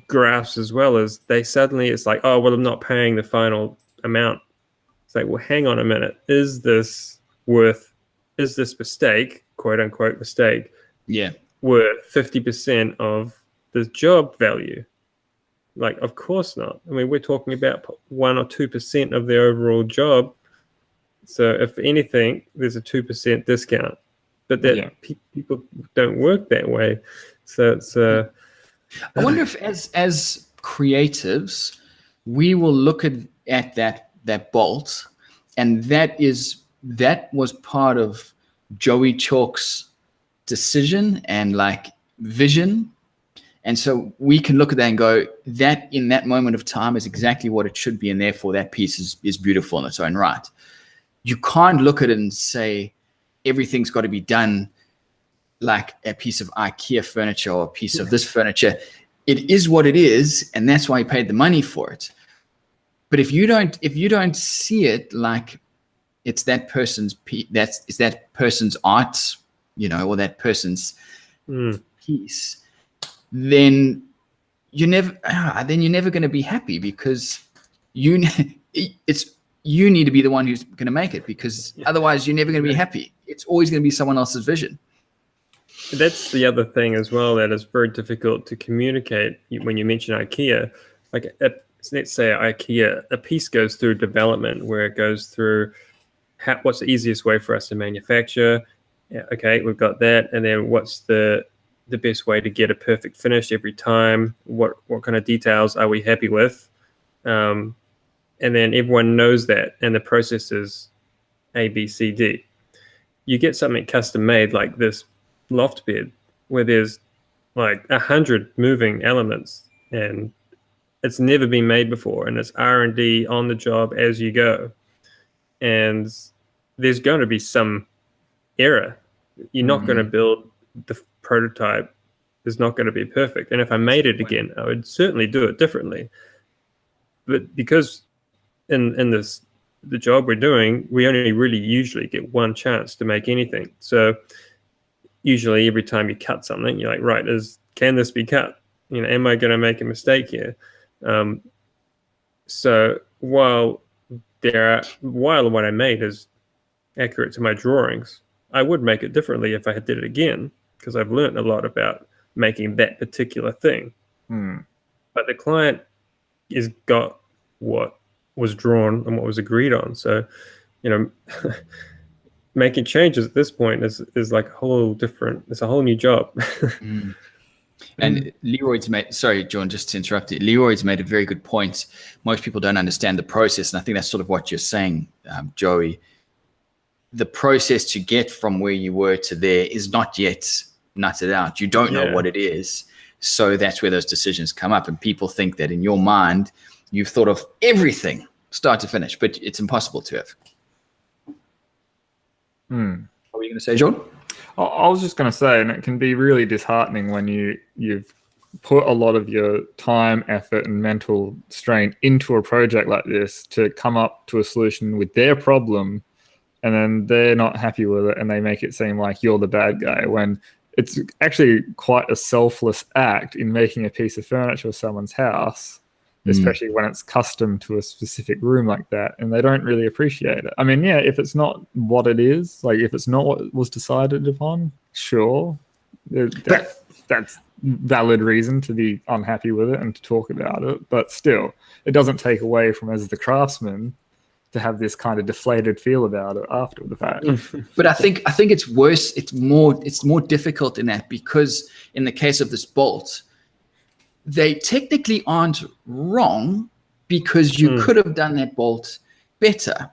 grasp as well, is it's like, oh well, I'm not paying the final amount. It's like, well, hang on a minute, is this mistake, quote unquote mistake, worth 50% of the job value? Like, of course not. I mean, we're talking about 1 or 2% of the overall job. So if anything, there's a 2% discount. But that people don't work that way. So it's. I wonder if, as creatives, we will look at that bolt, and that was part of Joey Chalk's decision and like vision. And so we can look at that and go, that in that moment of time is exactly what it should be, and therefore that piece is beautiful in its own right. You can't look at it and say everything's got to be done like a piece of IKEA furniture or a piece of this furniture. It is what it is, and that's why you paid the money for it. But if you don't see it like it's that person's that person's art, or that person's piece, then you're never going to be happy, because you need to be the one who's going to make it, because otherwise you're never going to be happy. It's always going to be someone else's vision. That's the other thing as well that is very difficult to communicate when you mention IKEA. Like, let's say IKEA, a piece goes through development where it goes through what's the easiest way for us to manufacture. Yeah, okay, we've got that. And then what's the best way to get a perfect finish every time? What kind of details are we happy with? And then everyone knows that, and the process is A, B, C, D. You get something custom made like this loft bed where there's like 100 moving elements, and it's never been made before, and it's R&D on the job as you go, and there's going to be some error. You're not going to build the prototype is not going to be perfect, and if I made it again, I would certainly do it differently. But because in the job we're doing, we only really usually get one chance to make anything. So usually every time you cut something, you're like, right, can this be cut? Am I going to make a mistake here? So while what I made is accurate to my drawings, I would make it differently if I did it again, because I've learned a lot about making that particular thing. But the client has got what was drawn and what was agreed on. So, making changes at this point is like it's a whole new job. And Leroy's made, sorry, John, just to interrupt you. Leroy's made a very good point. Most people don't understand the process. And I think that's sort of what you're saying, Joey. The process to get from where you were to there is not yet nutted out. You don't know what it is. So that's where those decisions come up. And people think that in your mind, you've thought of everything start to finish, but it's impossible to have. What were you going to say, John? I was just going to say, and it can be really disheartening when you've put a lot of your time, effort, and mental strain into a project like this to come up to a solution with their problem, and then they're not happy with it, and they make it seem like you're the bad guy, when it's actually quite a selfless act in making a piece of furniture for someone's house, especially when it's custom to a specific room like that, and they don't really appreciate it. I mean, if it's not what it is, like if it's not what was decided upon, sure, that's valid reason to be unhappy with it and to talk about it. But still, it doesn't take away from, as the craftsman, to have this kind of deflated feel about it after the fact. But I think it's worse. It's more difficult in that, because in the case of this bolt, they technically aren't wrong, because you could have done that bolt better.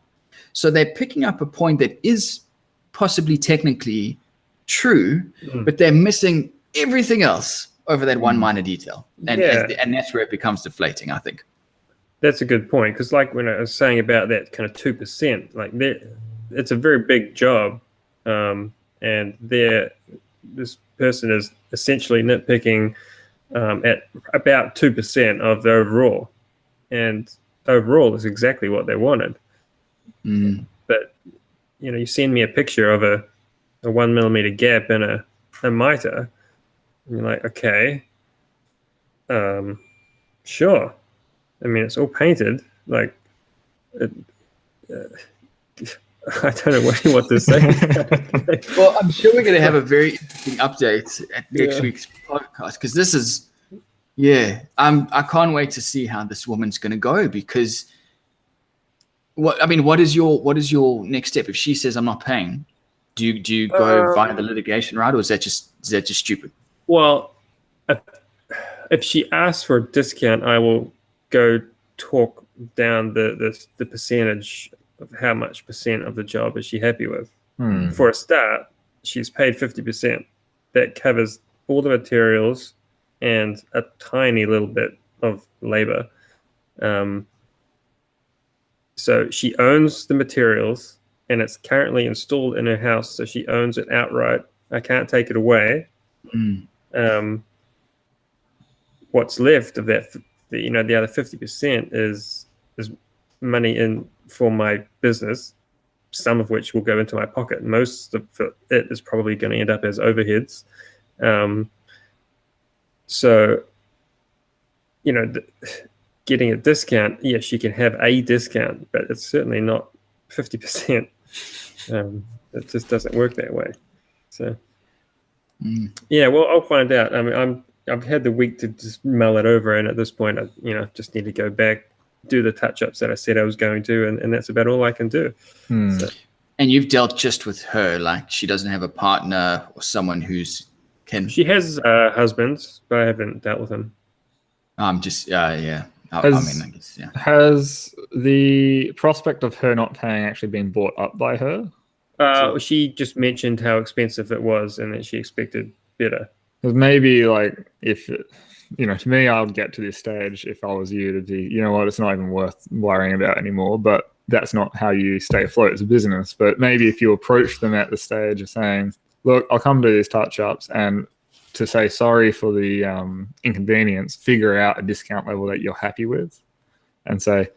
So they're picking up a point that is possibly technically true, but they're missing everything else over that one minor detail. And that's where it becomes deflating, I think. That's a good point, because like when I was saying about that kind of 2%, like it's a very big job, and this person is essentially nitpicking at about 2% of the overall, and overall is exactly what they wanted. But you send me a picture of a 1 millimeter gap in a mitre, and you're like, okay, sure. I mean, it's all painted. Like, I don't know what to say. Well, I'm sure we're going to have a very interesting update at next week's podcast, because this is, I can't wait to see how this woman's going to go, because what is your next step? If she says I'm not paying, do you go via the litigation route, or is that just stupid? Well, if she asks for a discount, I will go talk down the percentage of how much percent of the job is she happy with. For a start, she's paid 50%. That covers all the materials and a tiny little bit of labor. So she owns the materials, and it's currently installed in her house, so she owns it outright. I can't take it away. What's left of that, the other 50% is money in for my business, some of which will go into my pocket. Most of it is probably going to end up as overheads. So, getting a discount, yes, she can have a discount, but it's certainly not 50%. It just doesn't work that way. So, well, I'll find out. I mean, I've had the week to just mull it over, and at this point, I just need to go back, do the touch-ups that I said I was going to, and that's about all I can do. So. And you've dealt just with her, like she doesn't have a partner or someone who's can. She has a husband, but I haven't dealt with him. I guess, yeah. Has the prospect of her not paying actually been brought up by her? She just mentioned how expensive it was and that she expected better. Because maybe, like, if, to me, I would get to this stage if I was you to be, you know what, it's not even worth worrying about anymore. But that's not how you stay afloat as a business. But maybe if you approach them at the stage of saying, look, I'll come do these touch-ups, and to say sorry for the inconvenience, figure out a discount level that you're happy with, and say,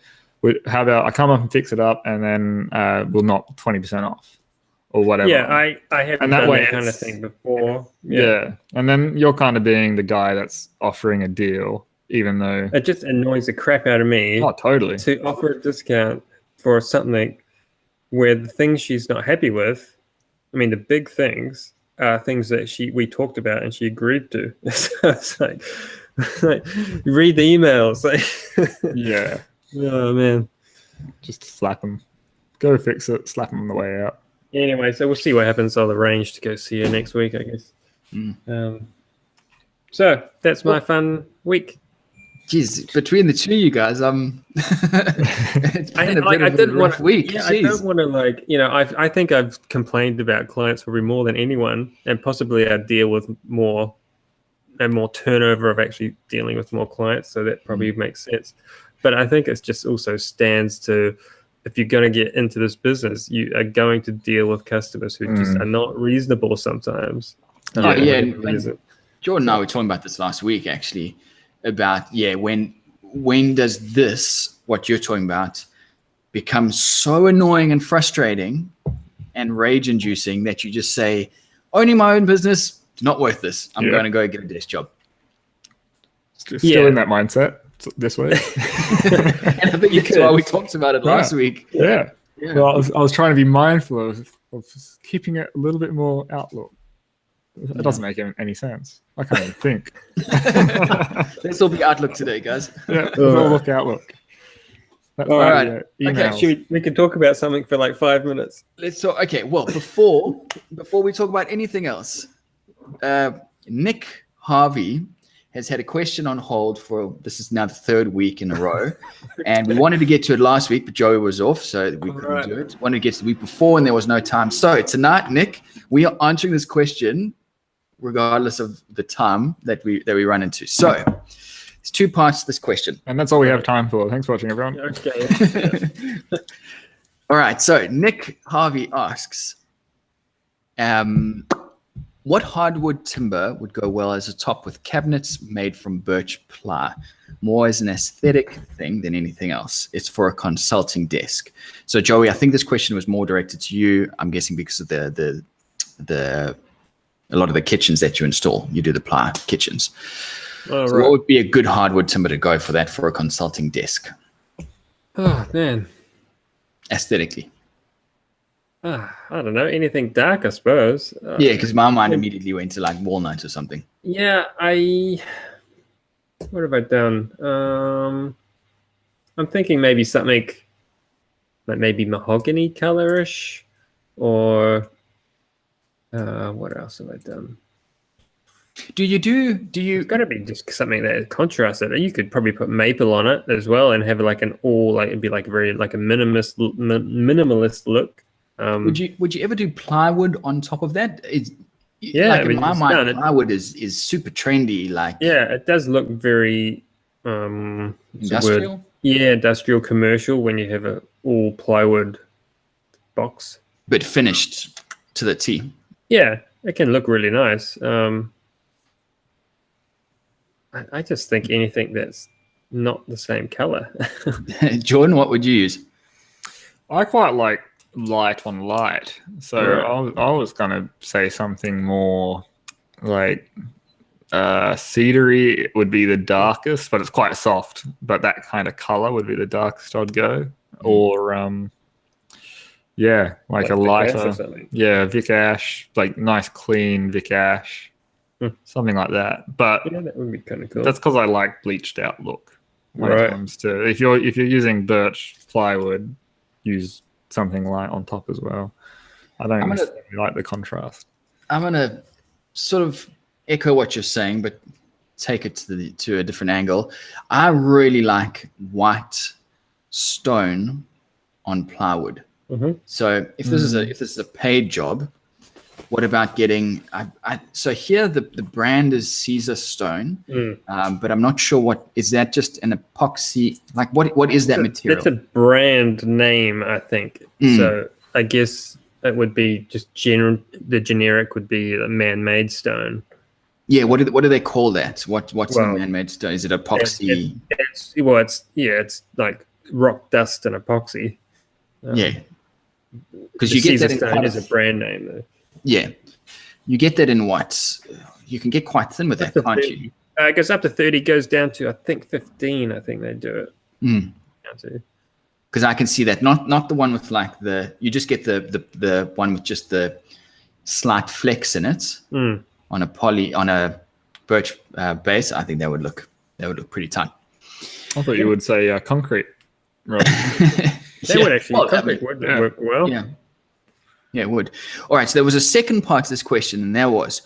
how about I come up and fix it up, and then we'll knock 20% off or whatever. Yeah, I haven't done that kind of thing before. Yeah, and then you're kind of being the guy that's offering a deal, even though it just annoys the crap out of me. Oh, totally. To offer a discount for something where the things she's not happy with, I mean, the big things are things that we talked about and she agreed to. So it's like read the emails. Yeah. Oh, man. Just slap them. Go fix it, slap them on the way out. Anyway, so we'll see what happens. I'll arrange to go see her next week, I guess. So that's my fun week. Jeez, between the two of you guys, it's been a bit of a rough week. Yeah, I don't want to I think I've complained about clients probably more than anyone, and possibly I deal with more turnover of actually dealing with more clients, so that probably makes sense. But I think it's just also stands to, if you're going to get into this business, you are going to deal with customers who just are not reasonable sometimes. And Jordan and I were talking about this last week, actually, about when does this, what you're talking about, become so annoying and frustrating and rage inducing that you just say, owning my own business, it's not worth this. I'm going to go get a desk job. Still in that mindset this week. And I think that's why we talked about it last week. Yeah. Well, I was trying to be mindful of keeping it a little bit more outlook. It doesn't make any sense. I can't even think. Let's all be Outlook today, guys. Yeah, let's all look Outlook. All right. Okay, we can talk about something for like 5 minutes. Let's talk. Okay, well, before we talk about anything else, Nick Harvey has had a question on hold for, this is now the third week in a row, and we wanted to get to it last week, but Joey was off, so we couldn't do it. Wanted to get to the week before, and there was no time. So tonight, Nick, we are answering this question regardless of the time that we run into. So there's two parts to this question. And that's all we have time for. Thanks for watching, everyone. Okay. All right. So Nick Harvey asks, what hardwood timber would go well as a top with cabinets made from birch ply? More as an aesthetic thing than anything else. It's for a consulting desk. So Joey, I think this question was more directed to you. I'm guessing because of the a lot of the kitchens that you install, you do the ply kitchens. Oh, So right. what would be a good hardwood timber to go for that for a consulting desk? Oh, man. Aesthetically. I don't know. Anything dark, I suppose. Yeah, because my mind immediately went to like walnut or something. Yeah, what have I done? I'm thinking maybe something like maybe mahogany colorish, or what else have I done? It's got to be just something that contrasts it. You could probably put maple on it as well and have like it'd be like very like a minimalist look. Would you ever do plywood on top of that? Yeah, like I mean, in my it's mind, done. plywood is super trendy. Like Yeah, it does look very industrial. Yeah, industrial commercial when you have a all plywood box, but finished to the T. Yeah, it can look really nice. I just think anything that's not the same color. Jordan, what would you use? I quite like light on light. So I was going to say something more like cedary would be the darkest, but it's quite soft. But that kind of color would be the darkest I'd go. Or like a lighter. Vic Ash, like nice clean Vic Ash. Something like that. But yeah, that would be kind of cool. That's because I like bleached out look. When it comes to if you're using birch plywood, use something light on top as well. I don't necessarily like the contrast. I'm gonna sort of echo what you're saying, but take it to a different angle. I really like white stone on plywood. So if this is a paid job, what about getting? So here the brand is Caesar Stone, but I'm not sure what is that. Just an epoxy? Like what is that material? It's a brand name, I think. So I guess it would be just the generic would be a man-made stone. Yeah. What do they call that? What's a man-made stone? Is it epoxy? It's like rock dust and epoxy. Because you get that in stone is a brand name though. Yeah, you get that in what? You can get quite thin with that, can't you? It goes up to 30, goes down to I think 15. I think they do it. Because I can see that not the one with like you just get the one with just the slight flex in it on a birch base. I think that would look pretty tight. I thought you would say concrete. Right. That would actually work well. Yeah, it would. All right, so there was a second part to this question, and there was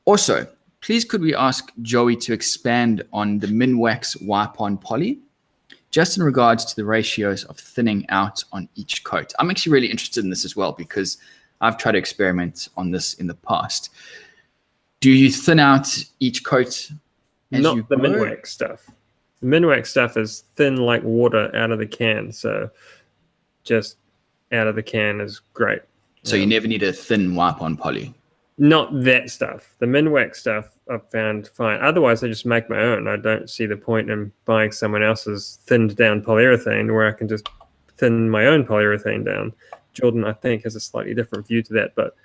also, please could we ask Joey to expand on the Minwax wipe-on poly, just in regards to the ratios of thinning out on each coat. I'm actually really interested in this as well because I've tried to experiment on this in the past. Do you thin out each coat as Not you the go? Minwax stuff. The Minwax stuff is thin like water out of the can, so just out of the can is great. So you never need a thin wipe-on poly? Not that stuff. The Minwax stuff I've found fine. Otherwise, I just make my own. I don't see the point in buying someone else's thinned down polyurethane where I can just thin my own polyurethane down. Jordan, I think, has a slightly different view to that, but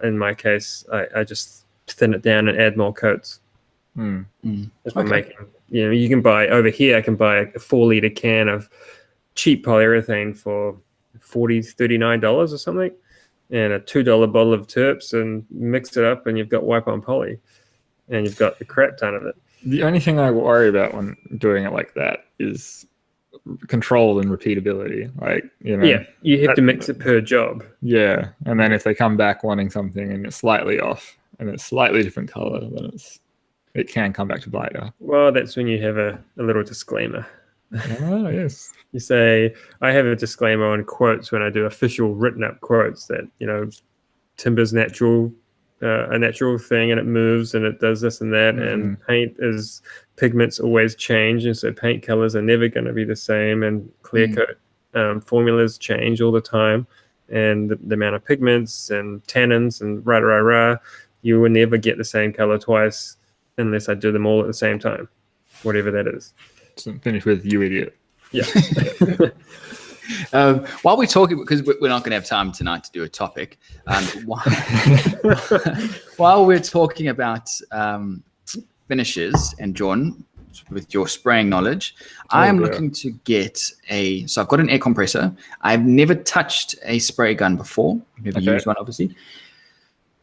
in my case, I just thin it down and add more coats. That's what I'm making. You can buy over here. I can buy a 4-liter can of cheap polyurethane for $39 or something, and a $2 bottle of Terps, and mix it up, and you've got wipe-on poly, and you've got a crap ton of it. The only thing I worry about when doing it like that is control and repeatability. Like, you have to mix it per job. Yeah, and then if they come back wanting something and it's slightly off and it's slightly different color, then it can come back to bite you. Well, that's when you have a little disclaimer. Oh, yes. You say, I have a disclaimer on quotes when I do official written up quotes that, timber's natural, a natural thing, and it moves and it does this and that. And pigments always change. And so paint colors are never going to be the same, and clear coat formulas change all the time, and the amount of pigments and tannins and rah, you will never get the same color twice unless I do them all at the same time, whatever that is. So finish with you idiot. Yeah. While we're talking, because we're not going to have time tonight to do a topic, while we're talking about finishes, and John, with your spraying knowledge, I am looking to get so I've got an air compressor. I've never touched a spray gun before. Never used one, obviously.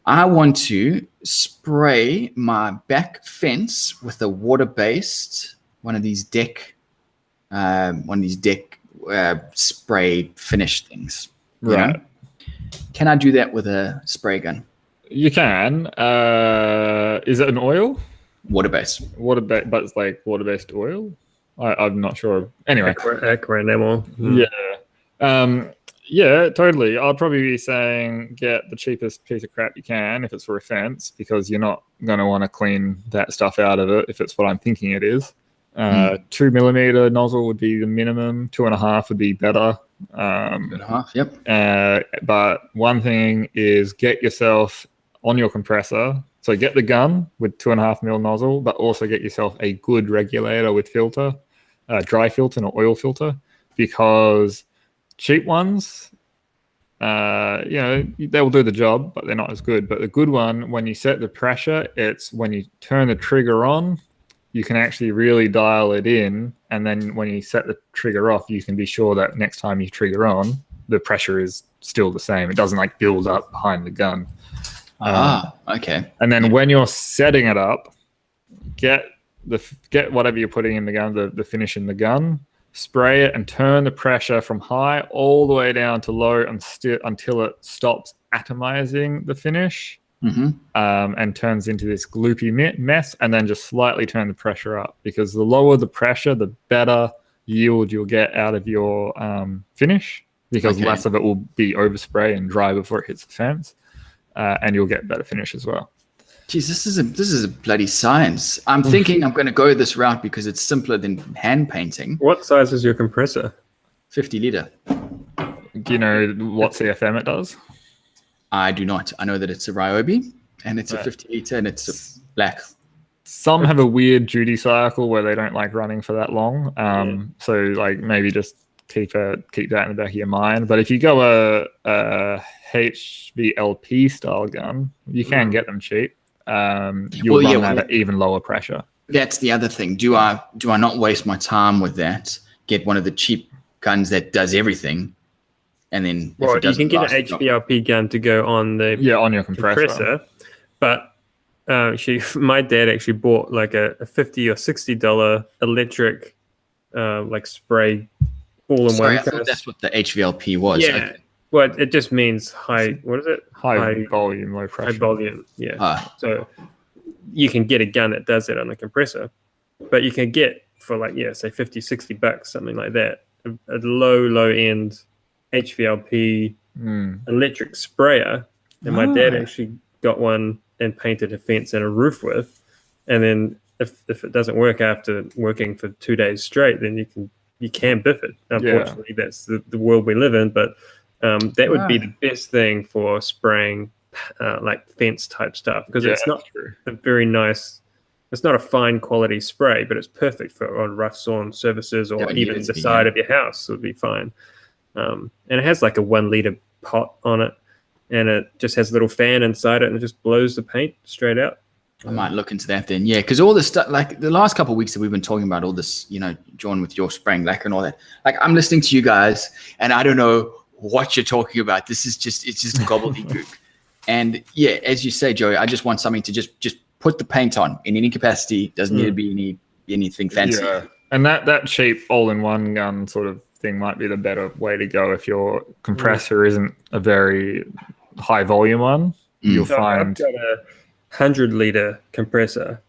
I want to spray my back fence with a water-based one of these deck spray finish things. Right. Know? Can I do that with a spray gun? You can. Is it an oil? Water-based. Water-based, but it's like water-based oil? I'm not sure. Anyway. Aqua enamel. Yeah. Yeah, totally. I'll probably be saying get the cheapest piece of crap you can if it's for a fence, because you're not going to want to clean that stuff out of it if it's what I'm thinking it is. 2 millimeter nozzle would be the minimum. 2.5 would be better. 2.5, yep. But one thing is get yourself on your compressor. So get the gun with 2.5 mil nozzle, but also get yourself a good regulator with filter, dry filter, not oil filter, because cheap ones, they will do the job, but they're not as good. But the good one, when you set the pressure, it's when you turn the trigger on, you can actually really dial it in. And then when you set the trigger off, you can be sure that next time you trigger on, the pressure is still the same. It doesn't like build up behind the gun. Okay. And then when you're setting it up, get whatever you're putting in the gun, the finish in the gun, spray it and turn the pressure from high all the way down to low until it stops atomizing the finish, and turns into this gloopy mess, and then just slightly turn the pressure up, because the lower the pressure, the better yield you'll get out of your finish, because less of it will be overspray and dry before it hits the fence, and you'll get better finish as well. Geez, this is a bloody science. I'm thinking I'm going to go this route because it's simpler than hand painting. What size is your compressor? 50 liter. Do you know what CFM it does? I do not. I know that it's a Ryobi, and it's a 50 liter, and it's a black. Some have a weird duty cycle where they don't like running for that long. So like maybe just keep that in the back of your mind. But if you go a HVLP style gun, you can get them cheap. You'll run that at even lower pressure. That's the other thing. Do I not waste my time with that? Get one of the cheap guns that does everything, and then you can get an HVLP gun to go on on your compressor. But my dad actually bought like a $50 or $60 electric like spray all-in-one. I thought that's what the HVLP was. Yeah. Okay. Well, it just means high. What is it? High volume, low pressure. High volume. Yeah. So you can get a gun that does it on a compressor, but you can get for like say $50, $60, something like that, a low end HVLP electric sprayer. And my dad actually got one and painted a fence and a roof with. And then if it doesn't work after working for 2 days straight, then you can biff it. Unfortunately, that's the world we live in. But that would be the best thing for spraying like fence type stuff, because it's not a very nice, it's not a fine quality spray, but it's perfect for on rough sawn surfaces or even the side of your house would be fine. And it has like a 1 liter pot on it, and it just has a little fan inside it, and it just blows the paint straight out. I might look into that then. Yeah, because all this stuff, like the last couple of weeks that we've been talking about all this, John, with your spraying lacquer and all that, like I'm listening to you guys and I don't know what you're talking about. It's just gobbledygook. And yeah, as you say, Joey, I just want something to just put the paint on in any capacity. Doesn't need to be anything fancy. Yeah. And that cheap all-in-one gun sort of thing might be the better way to go if your compressor isn't a very high volume one. You'll find I've got a 100 liter compressor,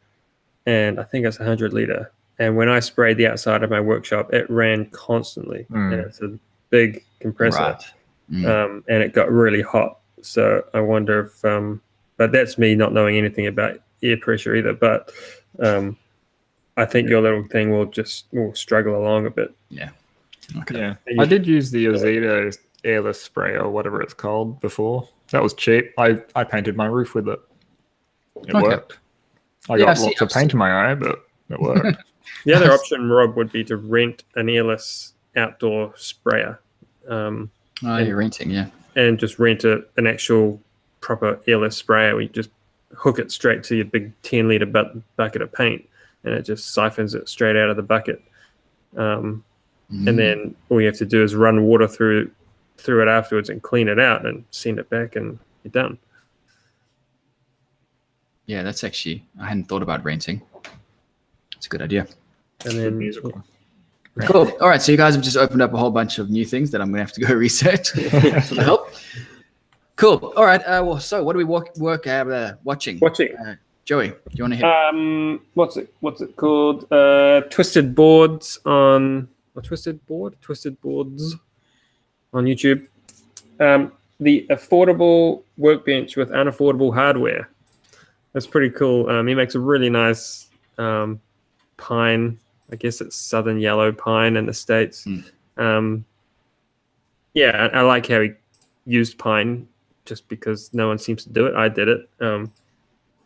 and I think it's 100 liter. And when I sprayed the outside of my workshop, it ran constantly. And it's a big compressor, and it got really hot. So I wonder if, but that's me not knowing anything about air pressure either. But I think your little thing will struggle along a bit. Yeah. Okay. Yeah, I did use the Ozito airless spray or whatever it's called before. That was cheap. I painted my roof with it. It worked. I got lots of paint in my eye, but it worked. The other option, Rob, would be to rent an airless outdoor sprayer. You're renting, yeah. And just rent an actual proper airless sprayer where you just hook it straight to your big 10-litre bucket of paint, and it just siphons it straight out of the bucket. And then all you have to do is run water through it afterwards and clean it out and send it back, and you're done. Yeah, that's actually, I hadn't thought about renting. It's a good idea. And then musical. Cool. All right, so you guys have just opened up a whole bunch of new things that I'm going to have to go research for the help. Cool. All right. So what do we watching? Joey, do you want to hit? What's it called? Twisted Boards on Twisted Boards on YouTube. The affordable workbench with unaffordable hardware. That's pretty cool. He makes a really nice pine. I guess it's southern yellow pine in the States. Yeah, I like how he used pine just because no one seems to do it. I did it.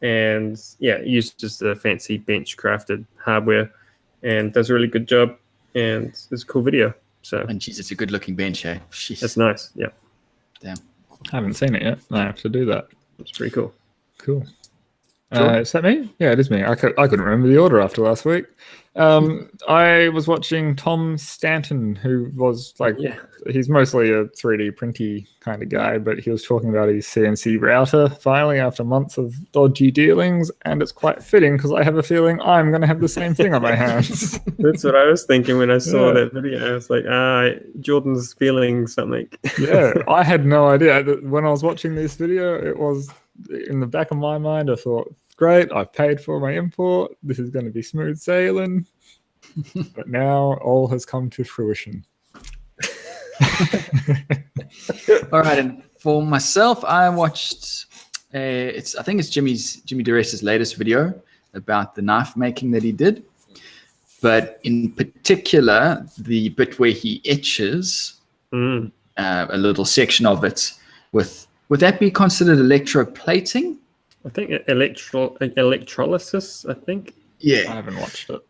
And yeah, he used just the fancy bench crafted hardware and does a really good job. And it's a cool video. So, And geez, it's a good looking bench, eh? Jeez. That's nice. Yeah. Damn. I haven't seen it yet. I have to do that. It's pretty cool. Cool. Is that me? Yeah, it is me. I couldn't remember the order after last week. I was watching Tom Stanton, who was he's mostly a 3D printy kind of guy, but he was talking about his CNC router finally after months of dodgy dealings, and it's quite fitting because I have a feeling I'm going to have the same thing on my hands. That's what I was thinking when I saw that video. I was like, Jordan's feeling something. Yeah, I had no idea. When I was watching this video, it was in the back of my mind. I thought, great, I've paid for my import. This is going to be smooth sailing. But now all has come to fruition. All right, and for myself, I watched. I think it's Jimmy DeRessa's latest video about the knife making that he did, but in particular, the bit where he etches a little section of it with. Would that be considered electroplating? I think electrolysis, I think. Yeah. I haven't watched it.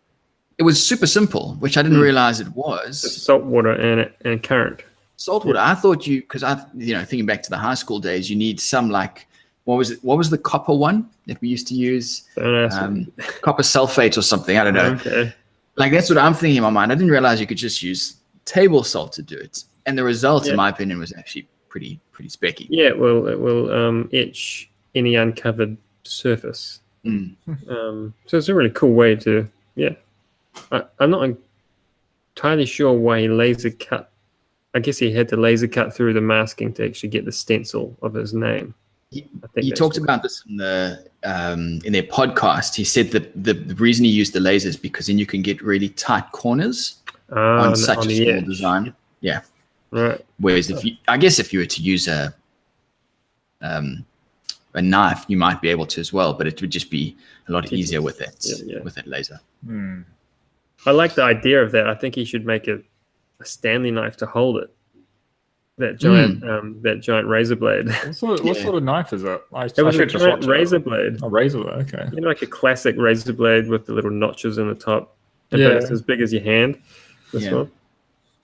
It was super simple, which I didn't realize it was. Just salt water and current. Salt water. I thought because thinking back to the high school days, you need some what was it? What was the copper one that we used to use? Copper sulfate or something. I don't know. Okay. Like that's what I'm thinking in my mind. I didn't realize you could just use table salt to do it. And the result, in my opinion, was actually pretty specky. Yeah, it will etch any uncovered surface. So it's a really cool way to, I'm not entirely sure why he laser cut. I guess he had to laser cut through the masking to actually get the stencil of his name. He talked about this in their podcast. He said that the reason he used the laser is because then you can get really tight corners on such a small design. Yeah. Right. Whereas if you were to use a knife, you might be able to as well, but it would just be a lot easier with that laser. I like the idea of that. I think he should make a Stanley knife to hold it. That giant razor blade. What sort of knife is it? It was a giant razor blade. A razor blade, okay. You know, like a classic razor blade with the little notches in the top. But it's as big as your hand. This one.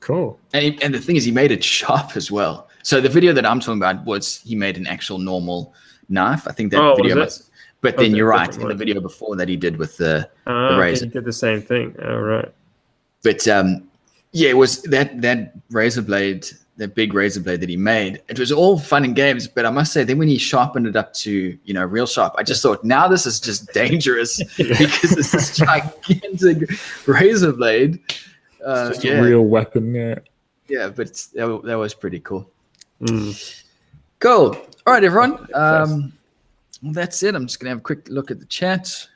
Cool. And the thing is, he made it sharp as well. So the video that I'm talking about was he made an actual normal knife. I think that video was. But then you're right. In the video before that he did with the razor. He did the same thing. Oh, right. But it was that razor blade, that big razor blade that he made. It was all fun and games. But I must say, then when he sharpened it up to real sharp, I just thought, now this is just dangerous because it's this gigantic razor blade. It's just a real weapon, Yeah, but that was pretty cool. Cool. All right, everyone. Well, that's it. I'm just going to have a quick look at the chat.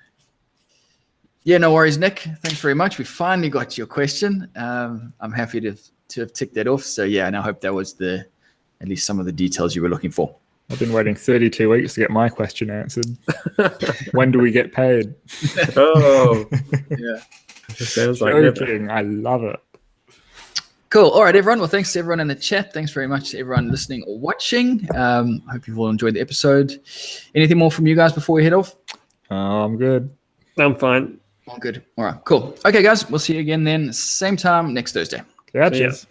Yeah, no worries, Nick. Thanks very much. We finally got your question. I'm happy to have ticked that off. So, yeah, and I hope that was at least some of the details you were looking for. I've been waiting 32 weeks to get my question answered. When do we get paid? Oh, yeah. It sounds like joking. I love it. Cool. All right, everyone. Well, thanks to everyone in the chat. Thanks very much to everyone listening or watching. Hope you've all enjoyed the episode. Anything more from you guys before we head off? I'm good. I'm fine. All good. All right, cool. Okay, guys, we'll see you again then, same time next Thursday. Catches.